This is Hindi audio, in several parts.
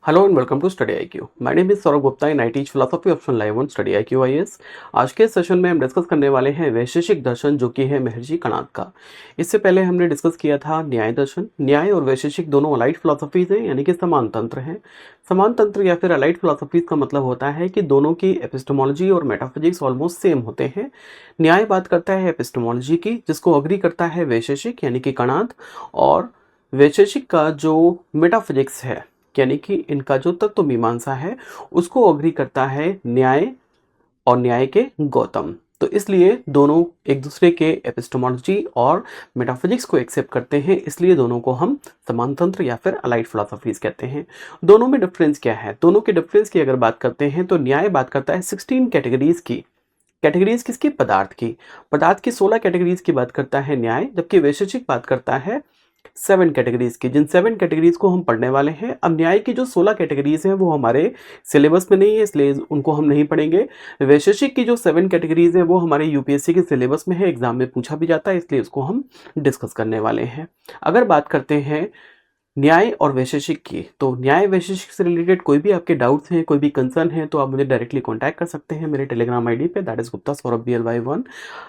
Hello and welcome to Study IQ. My name is Saurabh Gupta and I teach philosophy option live on Study IQ IAS. आज के सेशन में हम डिस्कस करने वाले हैं वैशेषिक दर्शन, जो कि है महर्षि कणाद का। इससे पहले हमने डिस्कस किया था न्याय दर्शन। न्याय और वैशेषिक दोनों अलाइड फिलॉसफीज हैं, यानी कि समान तंत्र हैं। समान तंत्र या फिर अलाइड फिलॉसफीज का मतलब होता है कि दोनों की एपिस्टेमोलॉजी और मेटाफिजिक्स ऑलमोस्ट सेम होते हैं। न्याय बात करता है एपिस्टेमोलॉजी की, जिसको अग्री करता है वैशेषिक यानी कि कणाद, और वैशेषिक का जो मेटाफिजिक्स है यानी कि इनका जो तत्व मीमांसा है उसको अग्री करता है न्याय और न्याय के गौतम। तो इसलिए दोनों एक दूसरे के एपिस्टेमोलॉजी और मेटाफिजिक्स को एक्सेप्ट करते हैं, इसलिए दोनों को हम समानतंत्र या फिर अलाइड फिलॉसफीज कहते हैं। दोनों में डिफरेंस क्या है? दोनों के डिफरेंस की अगर बात करते हैं तो न्याय बात करता है 16 कैटेगरीज की। कैटेगरीज किसकी? पदार्थ की। पदार्थ की 16 कैटेगरीज की बात करता है न्याय, जबकि वैशेषिक बात करता है 7 कैटेगरीज की। जिन 7 कैटेगरीज को हम पढ़ने वाले हैं। अब न्याय की जो 16 कैटेगरीज हैं वो हमारे सिलेबस में नहीं है, इसलिए उनको हम नहीं पढ़ेंगे। वैशेषिक की जो 7 कैटेगरीज हैं वो हमारे यूपीएससी के सिलेबस में है, एग्जाम में पूछा भी जाता है, इसलिए उसको हम डिस्कस करने वाले हैं। अगर बात करते हैं न्याय और वैशेषिक की, तो न्याय वैशेषिक से रिलेटेड कोई भी आपके डाउट्स हैं, कोई भी कंसर्न है, तो आप मुझे डायरेक्टली कांटेक्ट कर सकते हैं मेरे टेलीग्राम आईडी पे, that is Gupta Saurabh BLY1।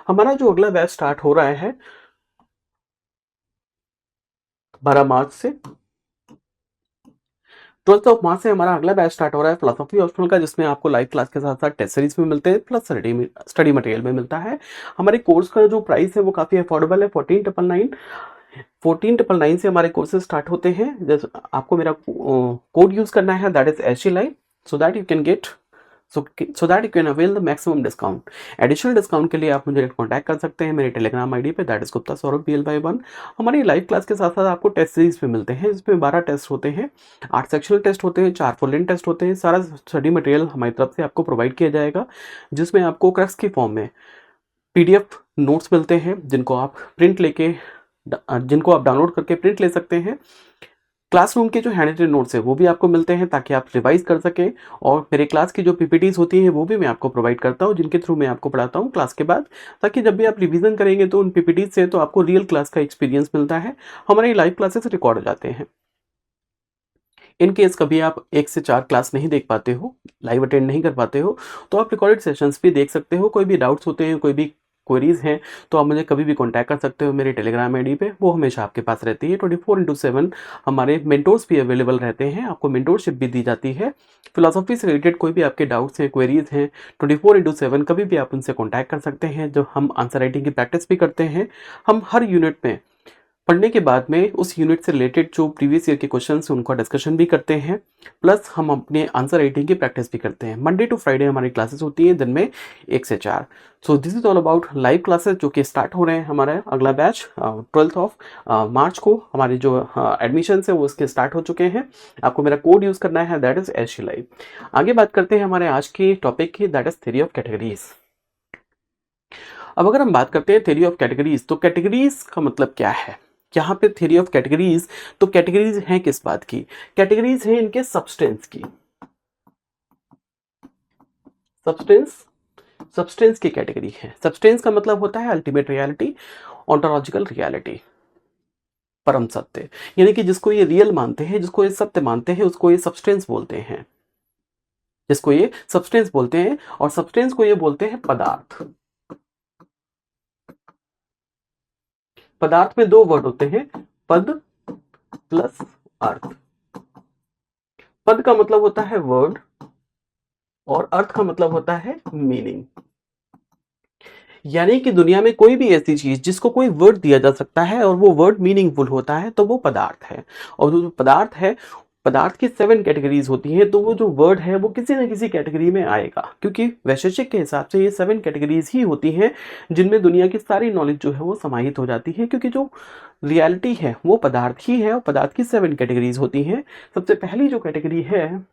हमारा जो अगला बैच स्टार्ट हो रहा है 12 मार्च से, 12 मार्च से हमारा अगला बैच स्टार्ट हो रहा है फिलोसफी ऑप्शनल का, जिसमें आपको लाइव क्लास के साथ साथ टेस्ट सीरीज भी मिलते हैं, प्लस स्टडी मटेरियल में मिलता है। हमारे कोर्स का जो प्राइस है वो काफ़ी अफोर्डेबल है, 14,999 से हमारे कोर्सेज स्टार्ट होते हैं। जैसे आपको मेरा कोड यूज़ करना है, that is SG live, so that you can get so that you can avail the maximum discount. Additional discount के लिए आप मुझे कांटेक्ट कर सकते हैं मेरे टेलीग्राम आईडी पे, that is Gupta Saurabh BLY1। हमारी लाइव क्लास के साथ साथ आपको टेस्ट सीरीज भी मिलते हैं, जिसमें 12 टेस्ट होते हैं, 8 सेक्शनल टेस्ट होते हैं, 4 फुल लेंथ टेस्ट होते हैं। सारा स्टडी मटेरियल हमारी तरफ से आपको प्रोवाइड किया जाएगा, जिसमें आपको क्रक्स की फॉर्म में PDF नोट्स मिलते हैं, जिनको आप डाउनलोड करके प्रिंट ले सकते हैं। क्लासरूम के जो हैंड रिटन नोट्स है वो भी आपको मिलते हैं, ताकि आप रिवाइज कर सकें। और मेरे क्लास की जो PPTs होती हैं वो भी मैं आपको प्रोवाइड करता हूँ, जिनके थ्रू मैं आपको पढ़ाता हूँ क्लास के बाद, ताकि जब भी आप रिवीजन करेंगे तो उन PPTs से तो आपको रियल क्लास का एक्सपीरियंस मिलता है। हमारी लाइव क्लासेस रिकॉर्ड हो जाते हैं। इन केस कभी आप 1 से 4 क्लास नहीं देख पाते हो, लाइव अटेंड नहीं कर पाते हो, तो आप रिकॉर्डेड सेशंस भी देख सकते हो। कोई भी डाउट्स होते हैं, कोई भी क्वेरीज हैं, तो आप मुझे कभी भी कांटेक्ट कर सकते हो मेरे टेलीग्राम आईडी पे, वो हमेशा आपके पास रहती है। 24/7 हमारे मेंटोर्स भी अवेलेबल रहते हैं, आपको मेंटोरशिप भी दी जाती है। फिलोसफी से रिलेटेड कोई भी आपके डाउट्स हैं, क्वेरीज हैं, 24/7 कभी भी आप उनसे कॉन्टैक्ट कर सकते हैं। जो हम आंसर राइटिंग की प्रैक्टिस भी करते हैं। हम हर यूनिट में पढ़ने के बाद में उस यूनिट से रिलेटेड जो प्रीवियस ईयर के क्वेश्चन हैं उनका डिस्कशन भी करते हैं, प्लस हम अपने आंसर राइटिंग की प्रैक्टिस भी करते हैं। मंडे टू फ्राइडे हमारी क्लासेस होती हैं दिन में 1 से 4। सो this is all about live classes, जो कि स्टार्ट हो रहे हैं। हमारा अगला बैच 12 मार्च को हमारी जो एडमिशन है वो उसके स्टार्ट हो चुके हैं। आपको मेरा कोड यूज़ करना है, दैट इज SG लाइव। आगे बात करते हैं हमारे आज की टॉपिक की, that is theory of categories. अब अगर हम बात करते हैं थ्योरी ऑफ कैटेगरीज, तो कैटेगरीज का मतलब क्या है यहाँ पे? थ्योरी ऑफ कैटेगरीज, तो कैटेगरीज हैं किस बात की? कैटेगरीज हैं इनके सब्सटेंस की। सब्सटेंस की कैटेगरी है। सब्सटेंस का मतलब होता है अल्टीमेट रियलिटी, ऑन्टोलॉजिकल रियलिटी, परम सत्य, यानी कि जिसको ये रियल मानते हैं, जिसको ये सत्य मानते हैं, उसको ये सब्सटेंस बोलते हैं, जिसको ये सब्सटेंस बोलते हैं। और सब्सटेंस को ये बोलते हैं पदार्थ। पदार्थ में 2 वर्ड होते हैं, पद प्लस अर्थ। पद का मतलब होता है वर्ड, और अर्थ का मतलब होता है मीनिंग। यानी कि दुनिया में कोई भी ऐसी चीज जिसको कोई वर्ड दिया जा सकता है और वो वर्ड मीनिंगफुल होता है, तो वो पदार्थ है। और जो पदार्थ है, पदार्थ की 7 कैटेगरीज होती हैं, तो वो जो वर्ड है वो किसी न किसी कैटेगरी में आएगा, क्योंकि वैशेषिक के हिसाब से ये 7 कैटेगरीज ही होती हैं जिनमें दुनिया की सारी नॉलेज जो है वो समाहित हो जाती है, क्योंकि जो रियलिटी है वो पदार्थ ही है, और पदार्थ की 7 कैटेगरीज होती हैं। सबसे पहली जो कैटेगरी है,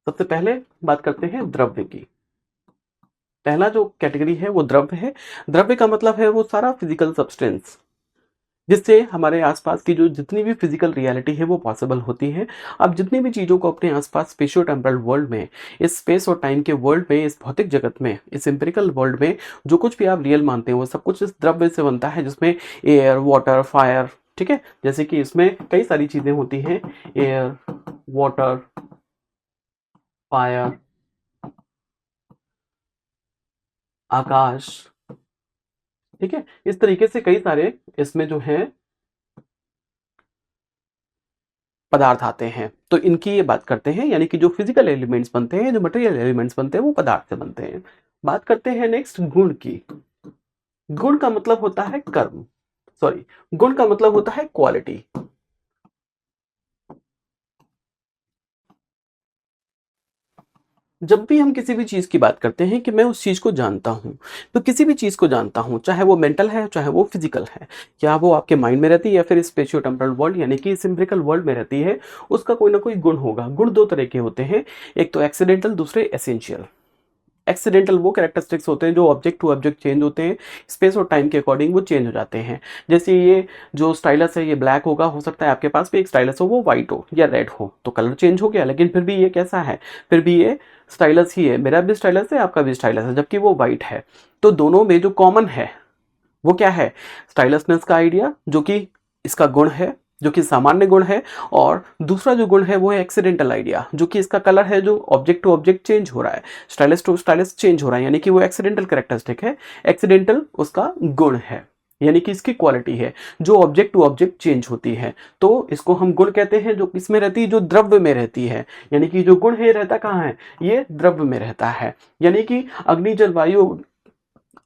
सबसे पहले बात करते हैं द्रव्य की। पहला जो कैटेगरी है वो द्रव्य है। द्रव्य का मतलब है वो सारा फिजिकल सब्सटेंस, जिससे हमारे आसपास की जो जितनी भी फिजिकल रियलिटी है वो पॉसिबल होती है। आप जितनी भी चीज़ों को अपने आसपास स्पेशियो टेम्परल वर्ल्ड में, इस स्पेस और टाइम के वर्ल्ड में, इस भौतिक जगत में, इस एम्पिरिकल वर्ल्ड में जो कुछ भी आप रियल मानते हो वो सब कुछ इस द्रव्य से बनता है, जिसमें एयर, वाटर, फायर, ठीक है, जैसे कि इसमें कई सारी चीजें होती हैं, एयर, वाटर, फायर, आकाश, ठीक है, इस तरीके से कई सारे इसमें जो है पदार्थ आते हैं। तो इनकी ये बात करते हैं, यानी कि जो फिजिकल एलिमेंट्स बनते हैं, जो मटेरियल एलिमेंट्स बनते हैं वो पदार्थ से बनते हैं। बात करते हैं नेक्स्ट गुण की। गुण का मतलब होता है कर्म, सॉरी, गुण का मतलब होता है क्वालिटी। जब भी हम किसी भी चीज की बात करते हैं कि मैं उस चीज को जानता हूं, तो किसी भी चीज को जानता हूं, चाहे वो मेंटल है चाहे वो फिजिकल है, क्या वो आपके माइंड में रहती है या फिर स्पेशियो टेम्परल वर्ल्ड यानी कि सिम्ब्रिकल वर्ल्ड में रहती है, उसका कोई ना कोई गुण होगा। गुण दो तरह के होते हैं, एक तो एक्सीडेंटल, दूसरे एसेंशियल। एक्सीडेंटल वो कैरेक्टरिस्टिक्स होते हैं जो ऑब्जेक्ट टू ऑब्जेक्ट चेंज होते हैं, स्पेस और टाइम के अकॉर्डिंग वो चेंज हो जाते हैं। जैसे ये जो स्टाइलस है ये ब्लैक होगा, हो सकता है आपके पास भी एक स्टाइलस हो वो व्हाइट हो या रेड हो, तो कलर चेंज हो गया, लेकिन फिर भी ये कैसा है, फिर भी ये स्टाइलस ही है। मेरा भी स्टाइलस है, आपका भी स्टाइलस है, जबकि वो व्हाइट है। तो दोनों में जो कॉमन है वो क्या है, स्टाइलसनेस का आइडिया, जो कि इसका गुण है, जो कि सामान्य गुण है। और दूसरा जो गुण है वो है एक्सीडेंटल आइडिया, जो कि इसका कलर है, जो ऑब्जेक्ट टू ऑब्जेक्ट चेंज हो रहा है, स्टाइलस टू स्टाइलस चेंज हो रहा है, यानी कि वो एक्सीडेंटल कैरेक्टरिस्टिक है। एक्सीडेंटल उसका गुण है, यानी कि इसकी क्वालिटी है जो ऑब्जेक्ट टू ऑब्जेक्ट चेंज होती है। तो इसको हम गुण कहते हैं, जो किसमें रहती है, जो द्रव्य में रहती है। यानी कि जो गुण है ये रहता कहाँ है, ये द्रव्य में रहता है। यानी कि अग्नि, जल, वायु,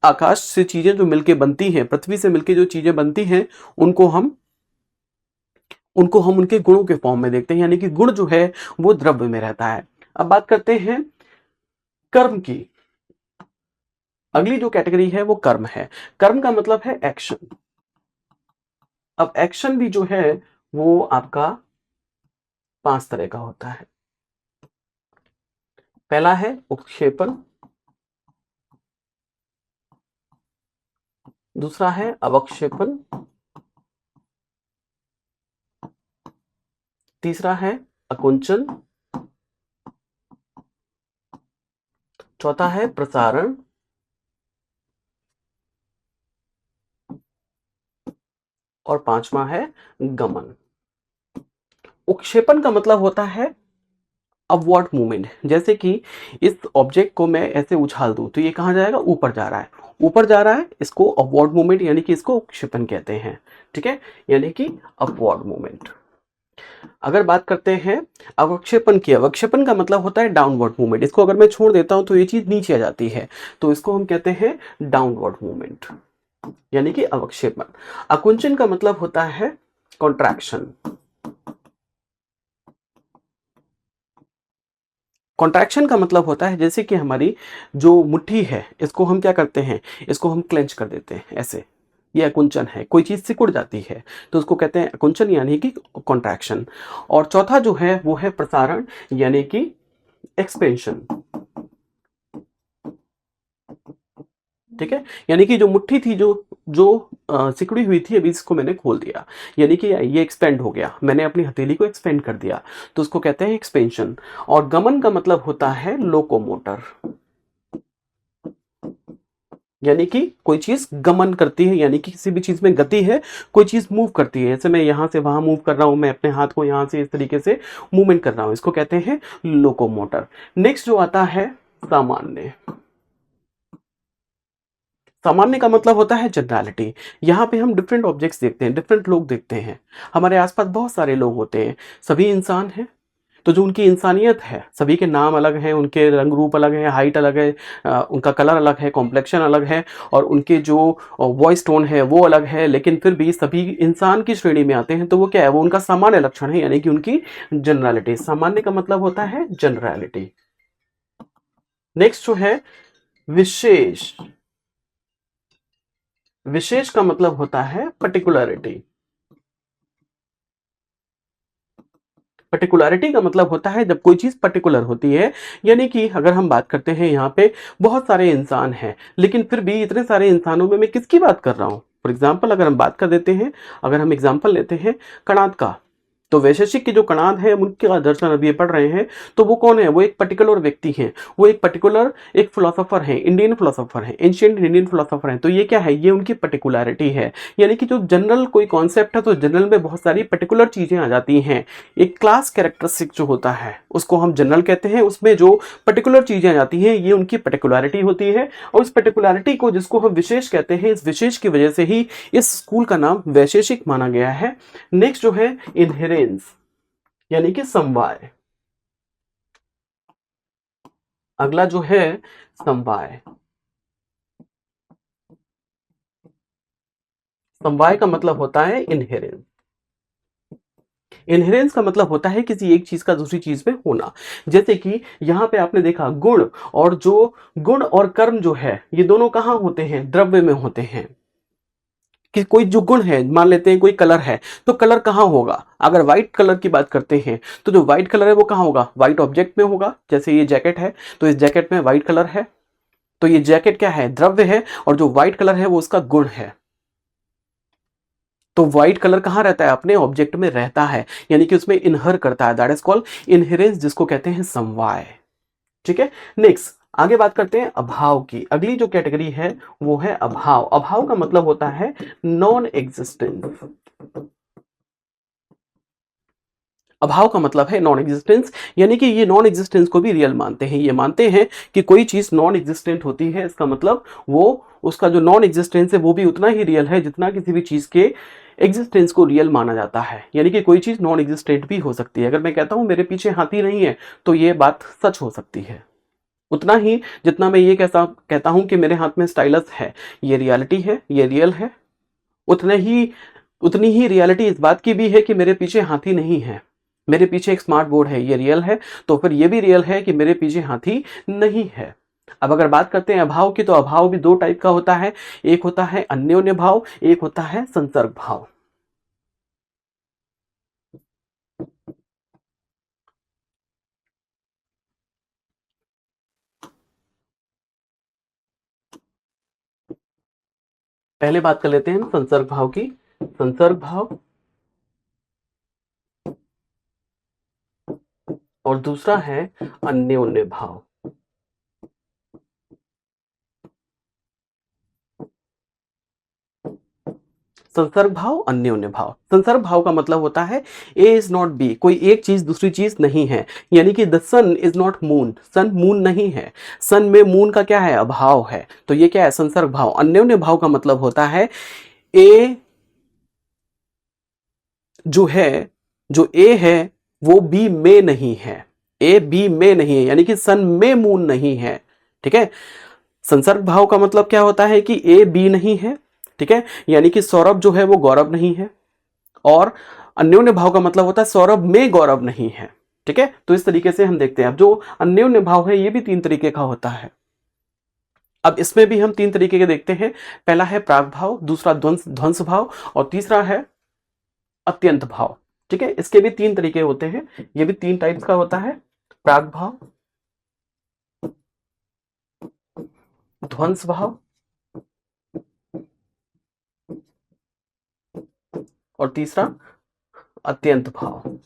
आकाश से चीजें जो मिलके बनती हैं, पृथ्वी से मिलके जो चीजें बनती हैं, उनको हम उनके गुणों के फॉर्म में देखते हैं, यानी कि गुण जो है वो द्रव्य में रहता है। अब बात करते हैं कर्म की। अगली जो कैटेगरी है वो कर्म है। कर्म का मतलब है एक्शन। अब एक्शन भी जो है वो आपका 5 तरह का होता है। पहला है उत्क्षेपण, दूसरा है अवक्षेपण, तीसरा है अकुंचन, चौथा है प्रसारण, और पांचवा है गमन। उत्क्षेपण का मतलब होता है अपवर्ड मूवमेंट, जैसे कि इस ऑब्जेक्ट को मैं ऐसे उछाल दूं तो ये कहाँ जाएगा, ऊपर जा रहा है, ऊपर जा रहा है, इसको अपवर्ड मूवमेंट यानी कि इसको उत्क्षेपण कहते हैं। ठीक है, यानी कि अपवर्ड मूवमेंट। अगर बात करते हैं अवक्षेपण की, अवक्षेपण का मतलब होता है डाउनवर्ड मूवमेंट। इसको अगर मैं छोड़ देता हूं तो ये चीज नीचे आ जाती है, तो इसको हम कहते हैं डाउनवर्ड मूवमेंट, यानी कि अवक्षेपण। अकुंचन का मतलब होता है कॉन्ट्रैक्शन। कॉन्ट्रैक्शन का मतलब होता है जैसे कि हमारी जो मुट्ठी है, इसको हम क्या करते हैं, इसको हम क्लेंच कर देते हैं ऐसे, ये अकुंचन है। कोई चीज सिकुड़ जाती है तो उसको कहते हैं अकुंचन, यानी कि कॉन्ट्रैक्शन। और चौथा जो है वो है प्रसारण, यानी कि एक्सपेंशन। ठीक है, यानी कि जो मुट्ठी थी, जो जो सिकुड़ी हुई थी, अभी इसको मैंने खोल दिया, यानी कि ये एक्सपेंड हो गया, मैंने अपनी हथेली को एक्सपेंड कर दिया, तो उसको कहते हैं एक्सपेंशन। और गमन का मतलब होता है लोकोमोटर, यानी कि कोई चीज गमन करती है, यानी कि किसी भी चीज में गति है, कोई चीज मूव करती है। जैसे मैं यहां से वहां मूव कर रहा हूं, मैं अपने हाथ को यहां से इस तरीके से मूवमेंट कर रहा हूं, इसको कहते हैं लोकोमोटर। नेक्स्ट जो आता है सामान्य। सामान्य का मतलब होता है जनरलिटी। यहाँ पे हम डिफरेंट ऑब्जेक्ट्स देखते हैं, डिफरेंट लोग देखते हैं, हमारे आसपास बहुत सारे लोग होते हैं, सभी इंसान हैं। तो जो उनकी इंसानियत है, सभी के नाम अलग हैं, उनके रंग रूप अलग है, हाइट अलग है, उनका कलर अलग है, कॉम्प्लेक्शन अलग है, और उनके जो वॉइस टोन है वो अलग है, लेकिन फिर भी सभी इंसान की श्रेणी में आते हैं। तो वो क्या है, वो उनका सामान्य लक्षण है, यानी कि उनकी जनरलिटी। सामान्य का मतलब होता है जनरलिटी। नेक्स्ट जो है विशेष। विशेष का मतलब होता है पर्टिकुलरिटी। पर्टिकुलरिटी का मतलब होता है जब कोई चीज पर्टिकुलर होती है, यानी कि अगर हम बात करते हैं यहाँ पे बहुत सारे इंसान हैं, लेकिन फिर भी इतने सारे इंसानों में मैं किसकी बात कर रहा हूँ, फॉर एग्जाम्पल अगर हम बात कर देते हैं, अगर हम एग्जाम्पल लेते हैं कणाद का, तो वैशेषिक के जो कणाद है उनके दर्शन अभी ये पढ़ रहे हैं, तो वो कौन है, वो एक पर्टिकुलर व्यक्ति हैं, वो एक पर्टिकुलर एक फिलोसोफर हैं, इंडियन फिलोसोफर हैं, एंशिएंट इंडियन फिलोसोफर हैं। तो ये क्या है, ये उनकी पर्टिकुलरिटी है। यानी कि जो जनरल कोई कॉन्सेप्ट है तो जनरल में बहुत सारी पर्टिकुलर चीजें आ जाती हैं। एक क्लास कैरेक्टरिस्टिक जो होता है उसको हम जनरल कहते हैं, उसमें जो पर्टिकुलर चीजें आ जाती हैं ये उनकी पर्टिकुलरिटी होती है, और इस पर्टिकुलरिटी को जिसको हम विशेष कहते हैं, इस विशेष की वजह से ही इस स्कूल का नाम वैशेषिक माना गया है। नेक्स्ट जो है इनहेरेंस यानी कि समवाय। अगला जो है समवाय। समवाय का मतलब होता है इनहेरेंस। इनहेरेंस का मतलब होता है किसी एक चीज का दूसरी चीज में होना। जैसे कि यहां पे आपने देखा गुण, और जो गुण और कर्म जो है ये दोनों कहां होते हैं, द्रव्य में होते हैं। कि कोई जो गुण है, मान लेते हैं कोई कलर है, तो कलर कहाँ होगा, अगर व्हाइट कलर की बात करते हैं तो जो व्हाइट कलर है वो कहाँ होगा, व्हाइट ऑब्जेक्ट में होगा। जैसे ये जैकेट है तो इस जैकेट में व्हाइट कलर है, तो ये जैकेट क्या है, द्रव्य है, और जो व्हाइट कलर है वो उसका गुण है। तो व्हाइट कलर कहाँ रहता है, अपने ऑब्जेक्ट में रहता है, यानी कि उसमें इनहर करता है, दैट इज कॉल्ड इनहेरेंस, जिसको कहते हैं समवाय। ठीक है। नेक्स्ट आगे बात करते हैं अभाव की। अगली जो कैटेगरी है वो है अभाव। अभाव का मतलब होता है नॉन एग्जिस्टेंस। अभाव का मतलब है नॉन एग्जिस्टेंस, यानी कि ये नॉन एग्जिस्टेंस को भी रियल मानते हैं। ये मानते हैं कि कोई चीज नॉन एग्जिस्टेंट होती है, इसका मतलब वो उसका जो नॉन एग्जिस्टेंस है वो भी उतना ही रियल है जितना किसी भी चीज के एग्जिस्टेंस को रियल माना जाता है। यानी कि कोई चीज नॉन एग्जिस्टेंट भी हो सकती है। अगर मैं कहता हूं मेरे पीछे हाथी नहीं है तो ये बात सच हो सकती है, उतना ही जितना मैं ये कहता हूं कि मेरे हाथ में स्टाइलस है, ये रियलिटी है, ये रियल है। उतनी ही रियलिटी इस बात की भी है कि मेरे पीछे हाथी नहीं है, मेरे पीछे एक स्मार्ट बोर्ड है, ये रियल है। तो फिर ये भी रियल है कि मेरे पीछे हाथी नहीं है। अब अगर बात करते हैं अभाव की, तो अभाव भी दो टाइप का होता है, एक होता है अन्योन्य भाव, एक होता है संसर्ग भाव। पहले बात कर लेते हैं संसर्ग भाव की। संसर्ग भाव और दूसरा है अन्योन्य भाव। संसर्ग भाव, अन्योन्य भाव। संसर्ग भाव का मतलब होता है ए इज नॉट बी, कोई एक चीज दूसरी चीज नहीं है। यानी कि the sun is not moon, sun moon नहीं है, सन में मून का क्या है, अभाव है। तो ये क्या है, संसर्ग भाव। अन्योन्य भाव का मतलब होता है ए जो है, जो ए है वो बी में नहीं है, ए बी में नहीं है, यानी कि सन में मून नहीं है। ठीक है। संसर्ग भाव का मतलब क्या होता है कि ए बी नहीं है, ठीक है, यानी कि सौरभ जो है वो गौरव नहीं है। और अन्योन्य भाव का मतलब होता है सौरभ में गौरव नहीं है। ठीक है। तो इस तरीके से हम देखते हैं। अब जो अन्योन्य भाव है ये भी तीन तरीके का होता है। अब इसमें भी हम तीन तरीके के देखते हैं। पहला है प्राग भाव, दूसरा ध्वंस भाव, और तीसरा है अत्यंत भाव। ठीक है। इसके भी तीन तरीके होते हैं, ये भी तीन टाइप्स का होता है, प्राग भाव, ध्वंस भाव, और तीसरा अत्यंत भाव।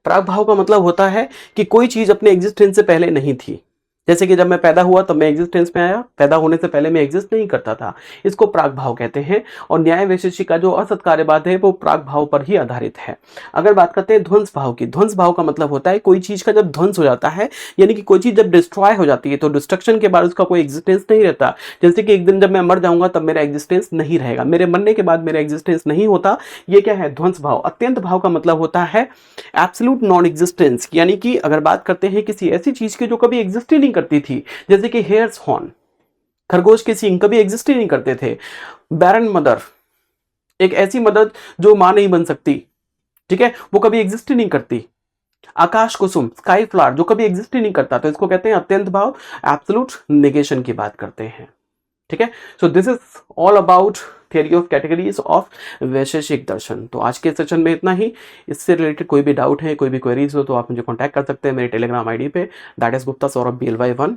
प्राग भाव का मतलब होता है कि कोई चीज अपने एग्जिस्टेंस से पहले नहीं थी। जैसे कि जब मैं पैदा हुआ तब मैं एग्जिस्टेंस में आया, पैदा होने से पहले मैं एग्जिस्ट नहीं करता था, इसको प्राग भाव कहते हैं। और न्याय वैशेषिक का जो असत्कार्यवाद है वो प्राग भाव पर ही आधारित है। अगर बात करते हैं ध्वंस भाव की, ध्वंस भाव का मतलब होता है कोई चीज का जब ध्वंस हो जाता है, यानी कि कोई चीज जब डिस्ट्रॉय हो जाती है, तो डिस्ट्रक्शन के बाद उसका कोई एग्जिस्टेंस नहीं रहता। जैसे कि एक दिन जब मैं मर जाऊंगा तब मेरा एग्जिस्टेंस नहीं रहेगा, मेरे मरने के बाद मेरा एग्जिस्टेंस नहीं होता। ये क्या है, ध्वंस भाव। अत्यंत भाव का मतलब होता है एब्सोल्यूट नॉन एग्जिस्टेंस, यानी कि अगर बात करते हैं किसी ऐसी चीज की जो कभी एग्जिस्ट ही नहीं करती थी, जैसे कि हेयर्स हॉर्न, खरगोश के सींग कभी एग्जिस्ट ही नहीं करते थे। बैरन मदर, एक ऐसी मदर जो मां नहीं बन सकती, ठीक है, वो कभी एग्जिस्ट ही नहीं करती। आकाश कुसुम, स्काई फ्लावर, जो कभी एग्जिस्ट ही नहीं करता, तो इसको कहते हैं अत्यंत भाव, एब्सोल्यूट नेगेशन की बात करते हैं। ठीक है। So this is all about theory of categories of Vaisheshika darshan. तो आज के सेशन में इतना ही। इससे रिलेटेड कोई भी डाउट है, कोई भी क्वेरीज हो, तो आप मुझे कांटेक्ट कर सकते हैं मेरे टेलीग्राम आईडी पे, that is Gupta Saurabh BLY1।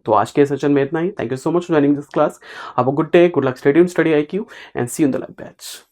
तो आज के सेशन में इतना ही। Thank you so much for joining this class. Have a good day, good luck, study in study IQ and see you in the live batch.